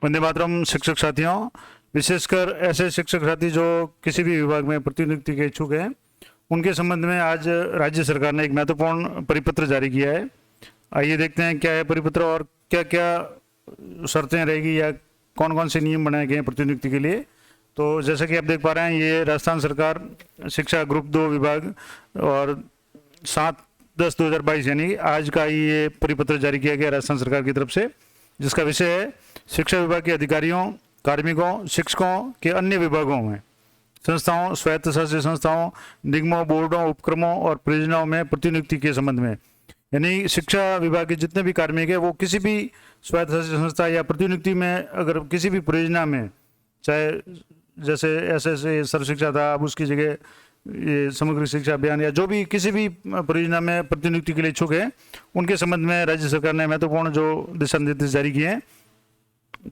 वंदे मातरम। शिक्षक साथियों, विशेषकर ऐसे शिक्षक साथी जो किसी भी विभाग में प्रतिनियुक्ति के इच्छुक हैं, उनके संबंध में आज राज्य सरकार ने एक महत्वपूर्ण परिपत्र जारी किया है। आइए देखते हैं क्या है परिपत्र और क्या क्या शर्तें रहेगी या कौन कौन से नियम बनाए गए हैं प्रतिनियुक्ति के लिए। तो जैसा कि आप देख पा रहे हैं, ये राजस्थान सरकार शिक्षा ग्रुप 2 विभाग और 7/10/2022 यानी आज का ही ये परिपत्र जारी किया गया राजस्थान सरकार की तरफ से, जिसका विषय है शिक्षा विभाग के अधिकारियों, कार्मिकों, शिक्षकों के अन्य विभागों में, संस्थाओं, स्वायत्तशासी संस्थाओं, निगमों, बोर्डों, उपक्रमों और परियोजनाओं में प्रतिनियुक्ति के संबंध में। यानी शिक्षा विभाग के जितने भी कार्मिक है वो किसी भी स्वायत्तशासी संस्था या प्रतिनियुक्ति में अगर किसी भी परियोजना में, चाहे जैसे ऐसे सर्व शिक्षा था, अब उसकी जगह ये समग्र शिक्षा अभियान या जो भी किसी भी परियोजना में प्रतिनियुक्ति के लिए इच्छुक है, उनके संबंध में राज्य सरकार ने महत्वपूर्ण जो दिशा निर्देश जारी किए हैं।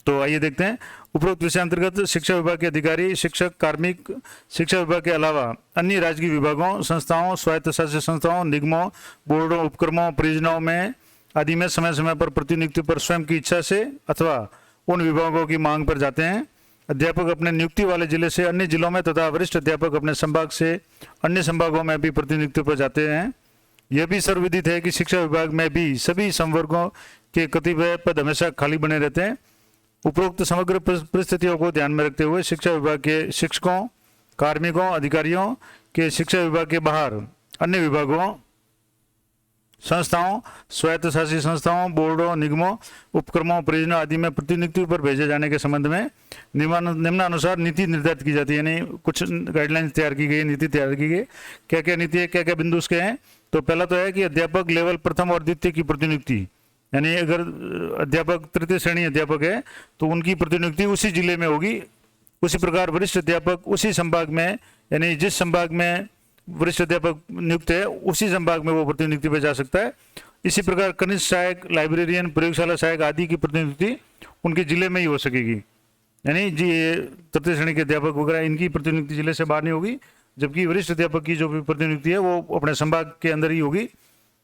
तो आइए देखते हैं। उपरोक्त विषय अंतर्गत शिक्षा विभाग के अधिकारी, शिक्षक, कार्मिक शिक्षा विभाग के अलावा अन्य राजकीय विभागों, संस्थाओं, स्वायत्तशासी संस्थाओं, निगमों, बोर्डों, उपक्रमों, परियोजनाओं में आदि में समय समय पर प्रतिनियुक्ति पर स्वयं की इच्छा से अथवा उन विभागों की मांग पर जाते हैं। अध्यापक अपने नियुक्ति वाले जिले से अन्य जिलों में तथा वरिष्ठ अध्यापक अपने संभाग से अन्य संभागों में भी प्रतिनियुक्ति पर जाते हैं। यह भी सर्वविदित है कि शिक्षा विभाग में भी सभी संवर्गों के कतिपय पद हमेशा खाली बने रहते हैं। उपरोक्त समग्र परिस्थितियों को ध्यान में रखते हुए शिक्षा विभाग के शिक्षकों, कार्मिकों, अधिकारियों के शिक्षा विभाग के बाहर अन्य विभागों, संस्थाओं, स्वायत्तशासी संस्थाओं, बोर्डों, निगमों, उपक्रमों, परियोजना आदि में प्रतिनियुक्ति पर भेजे जाने के संबंध में निम्नानुसार नीति निर्धारित की जाती है। यानी कुछ गाइडलाइंस तैयार की गई, नीति तैयार की गई। क्या क्या नीति है, क्या क्या बिंदु उसके हैं। तो पहला तो है कि अध्यापक लेवल प्रथम और द्वितीय की प्रतिनियुक्ति, यानी अगर अध्यापक तृतीय श्रेणी अध्यापक है तो उनकी प्रतिनियुक्ति उसी जिले में होगी। उसी प्रकार वरिष्ठ अध्यापक उसी संभाग में, यानी जिस संभाग में वरिष्ठ अध्यापक नियुक्त है उसी संभाग में वो प्रतिनियुक्ति पे जा सकता है। इसी प्रकार कनिष्ठ सहायक, लाइब्रेरियन, प्रयोगशाला सहायक आदि की प्रतिनियुक्ति उनके जिले में ही हो सकेगी। यानी जी तृतीय श्रेणी के अध्यापक वगैरह इनकी प्रतिनियुक्ति जिले से बाहर नहीं होगी, जबकि वरिष्ठ अध्यापक की जो भी प्रतिनियुक्ति है वो अपने संभाग के अंदर ही होगी।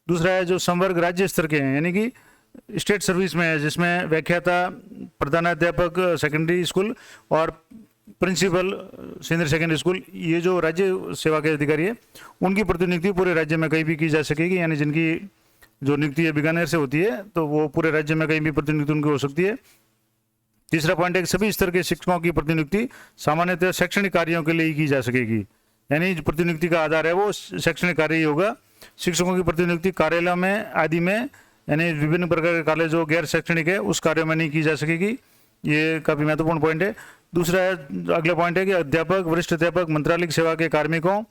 दूसरा है जो संवर्ग राज्य स्तर के हैं, यानी कि स्टेट सर्विस में है, जिसमें व्याख्याता, प्रधानाध्यापक सेकेंडरी स्कूल और प्रिंसिपल सीनियर सेकेंडरी स्कूल, ये जो राज्य सेवा के अधिकारी है उनकी प्रतिनियुक्ति पूरे राज्य में कहीं भी की जा सकेगी। यानी जिनकी जो नियुक्ति है बीकानेर से होती है तो वो पूरे राज्य में कहीं भी प्रतिनियुक्ति उनकी हो सकती है। तीसरा पॉइंट है कि सभी स्तर के शिक्षकों की प्रतिनियुक्ति सामान्यतः शैक्षणिक कार्यों के लिए ही की जा सकेगी। यानी जो प्रतिनियुक्ति का आधार है वो शैक्षणिक कार्य ही होगा। शिक्षकों की प्रतिनियुक्ति कार्यालय में आदि में, यानी विभिन्न प्रकार के कार्य जो गैर शैक्षणिक है उस कार्यों में नहीं की जा सकेगी। ये काफ़ी महत्वपूर्ण पॉइंट है। दूसरा है, अगला पॉइंट है कि अध्यापक, वरिष्ठ अध्यापक, मंत्रालयिक सेवा के कार्मिकों,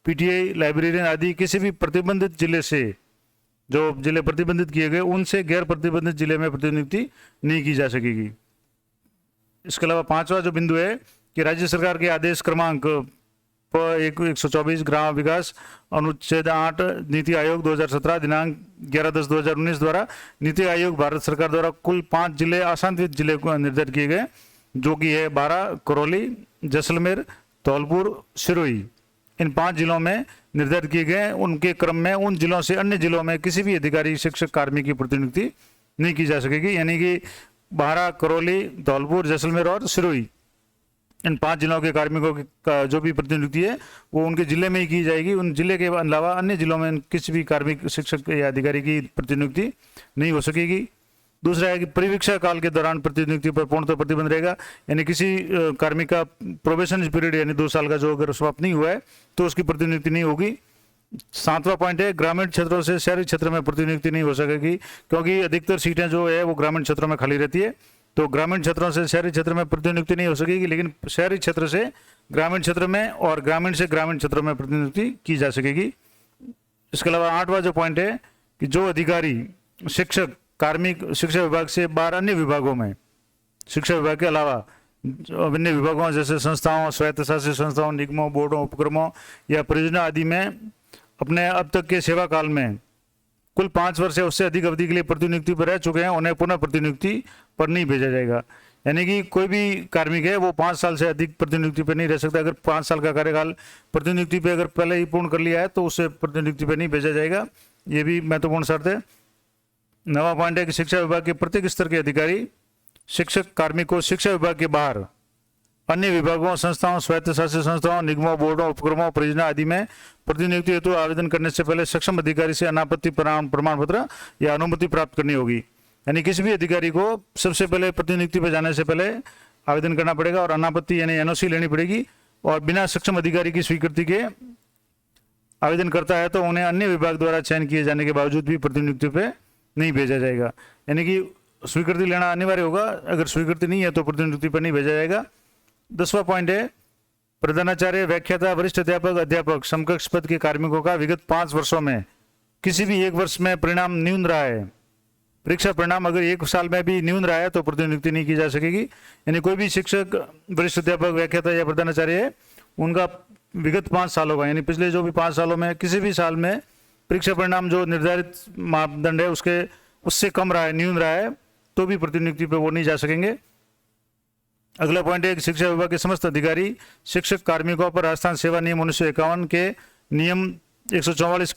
पीटीआई, लाइब्रेरियन आदि किसी भी प्रतिबंधित जिले से, जो जिले प्रतिबंधित किए गए उनसे गैर प्रतिबंधित जिले में प्रतिनियुक्ति नहीं की जा सकेगी। इसके अलावा पांचवा जो बिंदु है कि राज्य सरकार के आदेश क्रमांक 124 ग्राम विकास अनुच्छेद 8 नीति आयोग 2017 दिनांक 11/10/2019 द्वारा नीति आयोग भारत सरकार द्वारा कुल 5 जिले आशान्वित जिले को निर्धारित किए गए, जो कि है 12, करौली, जैसलमेर, धौलपुर, सिरोही। इन 5 जिलों में निर्धारित किए गए। उनके क्रम में उन जिलों से अन्य जिलों में किसी भी अधिकारी, शिक्षक, कार्मिक की प्रतिनियुक्ति नहीं की जा सकेगी। यानी कि 12, करौली, धौलपुर, जैसलमेर और सिरोही, इन 5 जिलों के कार्मिकों का जो भी प्रतिनियुक्ति है वो उनके जिले में ही की जाएगी। उन जिले के अलावा अन्य जिलों में किसी भी कार्मिक, शिक्षक या अधिकारी की प्रतिनियुक्ति नहीं हो सकेगी। दूसरा है कि परिवीक्षा काल के दौरान प्रतिनियुक्ति पर पूर्णतः प्रतिबंध रहेगा। यानी किसी कार्मिक का प्रोबेशन पीरियड यानी 2 साल का जो अगर समाप्त नहीं हुआ है तो उसकी प्रतिनियुक्ति नहीं होगी। 7वां पॉइंट है, ग्रामीण क्षेत्रों से शहरी क्षेत्र में प्रतिनियुक्ति नहीं हो सकेगी, क्योंकि अधिकतर सीटें जो है वो ग्रामीण क्षेत्रों में खाली रहती है। तो ग्रामीण क्षेत्रों से शहरी क्षेत्र में प्रतिनियुक्ति नहीं हो सकेगी, लेकिन शहरी क्षेत्र से ग्रामीण क्षेत्र में और ग्रामीण से ग्रामीण क्षेत्रों में प्रतिनियुक्ति की जा सकेगी। इसके अलावा 8वां जो पॉइंट है कि जो अधिकारी, शिक्षक, कार्मिक शिक्षा विभाग से बाहर अन्य विभागों में, शिक्षा विभाग के अलावा अन्य विभागों जैसे संस्थाओं, स्वायत्तशासी संस्थाओं, निगमों, बोर्डों, उपक्रमों या परियोजना आदि में अपने अब तक के सेवा काल में कुल 5 वर्ष या उससे अधिक अवधि के लिए प्रतिनियुक्ति पर रह चुके हैं, उन्हें पुनः प्रतिनियुक्ति पर नहीं भेजा जाएगा। यानी कि कोई भी कार्मिक है वो 5 साल से अधिक प्रतिनियुक्ति पर नहीं रह सकता। अगर 5 साल का कार्यकाल प्रतिनियुक्ति पे अगर पहले ही पूर्ण कर लिया है तो उसे प्रतिनियुक्ति पर नहीं भेजा जाएगा। ये भी महत्वपूर्ण शर्त है। 9वां पॉइंट है कि शिक्षा विभाग के प्रत्येक स्तर के अधिकारी शिक्षक कार्मिक को शिक्षा विभाग के बाहर अन्य विभागों, संस्थाओं, स्वायत्तशासित संस्थाओं, निगमों, बोर्डों, उपक्रमों, परियोजना आदि में प्रतिनियुक्ति हेतु आवेदन करने से पहले सक्षम अधिकारी से अनापत्ति प्रमाण पत्र या अनुमति प्राप्त करनी होगी। यानी किसी भी अधिकारी को सबसे पहले प्रतिनियुक्ति पर जाने से पहले आवेदन करना पड़ेगा और अनापत्ति यानी एनओसी लेनी पड़ेगी, और बिना सक्षम अधिकारी की स्वीकृति के आवेदन करता है तो उन्हें अन्य विभाग द्वारा चयन किए जाने के बावजूद भी प्रतिनियुक्ति पे नहीं भेजा जाएगा। यानी कि स्वीकृति लेना अनिवार्य होगा, अगर स्वीकृति नहीं है तो प्रतिनियुक्ति पर नहीं भेजा जाएगा। 10वां पॉइंट है, प्रधानाचार्य, व्याख्याता, वरिष्ठ अध्यापक, अध्यापक समकक्ष पद के कार्मिकों का विगत 5 वर्षों में किसी भी एक वर्ष में परिणाम न्यून रहा है, परीक्षा परिणाम अगर 1 साल में भी न्यून रहा है तो प्रतिनियुक्ति नहीं की जा सकेगी। यानी कोई भी शिक्षक, वरिष्ठ अध्यापक, व्याख्याता या प्रधानाचार्य है, उनका विगत 5 साल होगा, यानी पिछले जो भी 5 सालों में किसी भी साल में परीक्षा परिणाम जो निर्धारित मापदंड है उससे कम रहा है, न्यून रहा है, तो भी प्रतिनियुक्ति पे वो नहीं जा सकेंगे। अगला पॉइंट है, शिक्षा विभाग के समस्त अधिकारी शिक्षक कार्मिकों पर राजस्थान सेवा नियम 1951 के नियम 144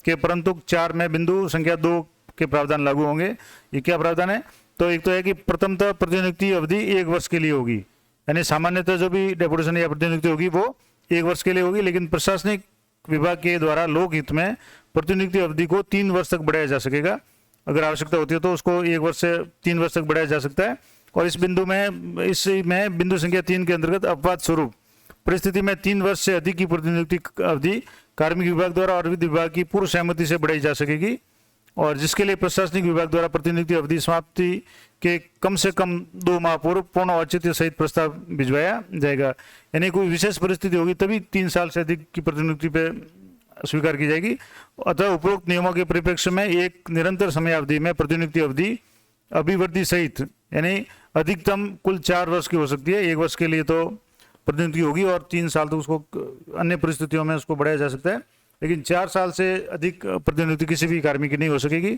के परंतु 4 में बिंदु संख्या 2 के प्रावधान लागू होंगे। ये क्या प्रावधान है? तो एक तो है कि प्रथमतः प्रतिनियुक्ति अवधि 1 वर्ष के लिए होगी, यानी सामान्यतः जो भी डेपुटेशन या प्रतिनियुक्ति होगी वो 1 वर्ष के लिए होगी, लेकिन प्रशासनिक विभाग के द्वारा लोकहित में प्रतिनियुक्ति अवधि को 3 वर्ष तक बढ़ाया जा सकेगा। अगर आवश्यकता होती है तो उसको 1 वर्ष से 3 वर्ष तक बढ़ाया जा सकता है। और इस बिंदु संख्या 3 के अंतर्गत अपवाद स्वरूप परिस्थिति में 3 वर्ष से अधिक की प्रतिनियुक्ति अवधि कार्मिक विभाग द्वारा और विधि विभाग की पूर्व सहमति से बढ़ाई जा सकेगी, और जिसके लिए प्रशासनिक विभाग द्वारा प्रतिनियुक्ति अवधि समाप्ति के कम से कम 2 माह पूर्व पूर्ण औचित्य सहित प्रस्ताव भिजवाया जाएगा। यानी कोई विशेष परिस्थिति होगी तभी 3 साल से अधिक की प्रतिनियुक्ति पे स्वीकार की जाएगी। अतः उपरोक्त नियमों के परिप्रेक्ष्य में एक निरंतर समयावधि में प्रतिनियुक्ति अवधि अभिवृद्धि सहित यानी अधिकतम कुल 4 वर्ष की हो सकती है। 1 वर्ष के लिए तो प्रतिनियुक्ति होगी और 3 साल तो उसको अन्य परिस्थितियों में उसको बढ़ाया जा सकता है, लेकिन 4 साल से अधिक प्रतिनियुक्ति किसी भी कार्मिक की नहीं हो सकेगी।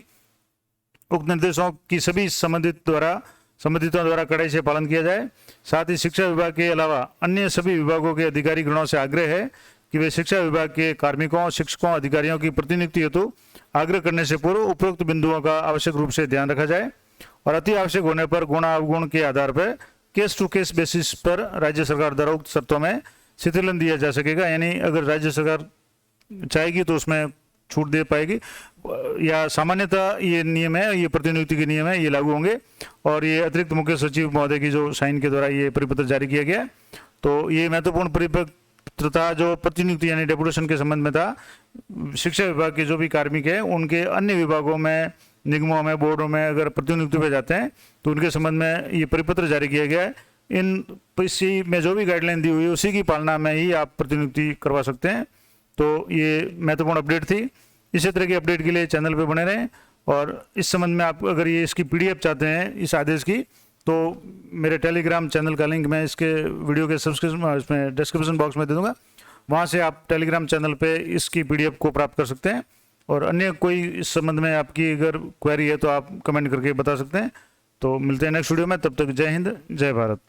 उक्त निर्देशों की सभी संबंधितों द्वारा कड़ाई से पालन किया जाए। साथ ही शिक्षा विभाग के अलावा अन्य सभी विभागों के अधिकारी गणों से आग्रह है कि वे शिक्षा विभाग के कार्मिकों, शिक्षकों, अधिकारियों की प्रतिनियुक्ति हेतु आग्रह करने से पूर्व उपरोक्त बिंदुओं का आवश्यक रूप से ध्यान रखा जाए, और अति आवश्यक होने पर गुण अवगुण के आधार पर केस टू केस बेसिस पर राज्य सरकार द्वारा उक्त शर्तों में शिथिलन दिया जा सकेगा। यानी अगर राज्य सरकार चाहेगी तो उसमें छूट दे पाएगी, या सामान्यतः ये नियम है, ये प्रतिनियुक्ति के नियम है, ये लागू होंगे। और ये अतिरिक्त मुख्य सचिव महोदय की जो साइन के द्वारा ये परिपत्र जारी किया गया, तो ये महत्वपूर्ण परिपत्र था जो प्रतिनियुक्ति यानी डेपुटेशन के संबंध में था। शिक्षा विभाग के जो भी कार्मिक है उनके अन्य विभागों में, निगमों में, बोर्डों में अगर प्रतिनियुक्ति पे जाते हैं तो उनके संबंध में ये परिपत्र जारी किया गया है। इसी में जो भी गाइडलाइन दी हुई है उसी की पालना में ही आप प्रतिनियुक्ति करवा सकते हैं। तो ये महत्वपूर्ण अपडेट थी। इसी तरह की अपडेट के लिए चैनल पे बने रहें, और इस संबंध में आप अगर ये इसकी PDF चाहते हैं इस आदेश की, तो मेरे टेलीग्राम चैनल का लिंक मैं इसके वीडियो के इसमें डिस्क्रिप्शन बॉक्स में दे दूंगा, वहाँ से आप टेलीग्राम चैनल पे इसकी PDF को प्राप्त कर सकते हैं। और अन्य कोई इस संबंध में आपकी अगर क्वेरी है तो आप कमेंट करके बता सकते हैं। तो मिलते हैं नेक्स्ट वीडियो में, तब तक जय हिंद, जय भारत।